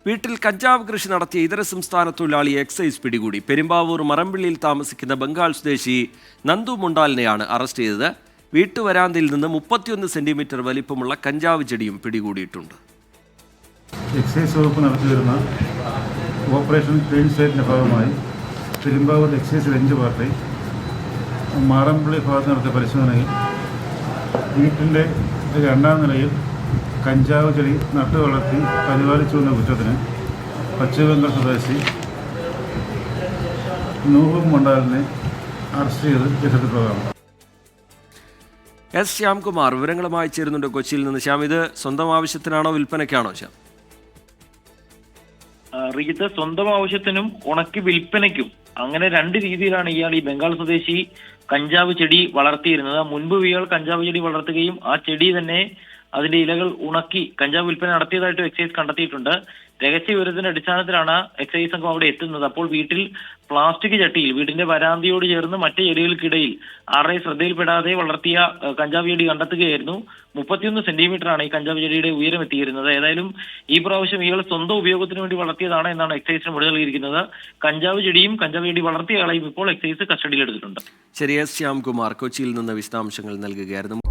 വീട്ടിൽ കഞ്ചാവ് കൃഷി നടത്തിയ ഇതര സംസ്ഥാന തൊഴിലാളി എക്സൈസ് പിടികൂടി. പെരുമ്പാവൂർ മറമ്പിള്ളിയിൽ താമസിക്കുന്ന ബംഗാൾ സ്വദേശി നന്ദു മുണ്ടാലിനെയാണ് അറസ്റ്റ് ചെയ്തത്. വീട്ടുവരാന്തയിൽ നിന്ന് 31 സെന്റിമീറ്റർ വലിപ്പമുള്ള കഞ്ചാവ് ചെടിയും പിടികൂടിയിട്ടുണ്ട്. എക്സൈസ് വകുപ്പ് നടത്തിവരുന്ന ഓപ്പറേഷൻ ക്ലീൻ സ്റ്റേറ്റിൻ്റെ ഭാഗമായി Perumbavoor excise range party Marampilly ഭാഗത്ത് നടത്തിയ പരിശോധനയിൽ വീട്ടിൻ്റെ 2ാം നിലയിൽ കഞ്ചാവ് ചെടി നട്ടു വളർത്തി പരിപാലിച്ചു വന്ന കുറ്റത്തിന് പശ്ചിമബംഗാൾ സ്വദേശി നൂഹ് മണ്ടാലിനെ അറസ്റ്റ് ചെയ്ത് കേസെടുത്തതാണ്. എസ് ശ്യാംകുമാർ വിവരങ്ങളുമായി ചേരുന്നുണ്ട് കൊച്ചിയിൽ നിന്ന്. ശ്യാം, ഇത് സ്വന്തം ആവശ്യത്തിനാണോ വിൽപ്പനയ്ക്കാണോ? ശ്യാം, റീത്ത് സ്വന്തം ആവശ്യത്തിനും ഉണക്കി വിൽപ്പനയ്ക്കും അങ്ങനെ 2 രീതിയിലാണ് ഇയാൾ ഈ ബംഗാൾ സ്വദേശി കഞ്ചാവ് ചെടി വളർത്തിയിരുന്നത്. മുൻപ് ഇയാൾ കഞ്ചാവ് ചെടി വളർത്തുകയും ആ ചെടി തന്നെ അതിന്റെ ഇലകൾ ഉണക്കി കഞ്ചാവ് വിൽപ്പന നടത്തിയതായിട്ട് എക്സൈസ് കണ്ടെത്തിയിട്ടുണ്ട്. രഹസ്യ വിവരത്തിന്റെ അടിസ്ഥാനത്തിലാണ് എക്സൈസ് സംഘം അവിടെ എത്തുന്നത്. അപ്പോൾ വീട്ടിൽ പ്ലാസ്റ്റിക് ചട്ടിയിൽ വീടിന്റെ വരാന്തയോട് ചേർന്ന് മറ്റ് ചെടികൾക്കിടയിൽ ആരുടെ ശ്രദ്ധയിൽപ്പെടാതെ വളർത്തിയ കഞ്ചാവ് ചെടി കണ്ടെത്തുകയായിരുന്നു. 31 സെന്റിമീറ്ററാണ് ഈ കഞ്ചാവ് ചെടിയുടെ ഉയരം എത്തിയിരുന്നത്. ഏതായാലും ഈ പ്രാവശ്യം ഇയാൾ സ്വന്തം ഉപയോഗത്തിന് വേണ്ടി വളർത്തിയതാണ് എന്നാണ് എക്സൈസിന് മൊഴി നൽകിയിരിക്കുന്നത്. കഞ്ചാവ് ചെടിയും കഞ്ചാവ് ചെടി വളർത്തിയ ആളെയും ഇപ്പോൾ എക്സൈസ് കസ്റ്റഡിയിലെടുത്തിട്ടുണ്ട്. ശരി, എസ് ശ്യാംകുമാർ കൊച്ചിയിൽ നിന്ന് വിശദാംശങ്ങൾ നൽകുകയായിരുന്നു.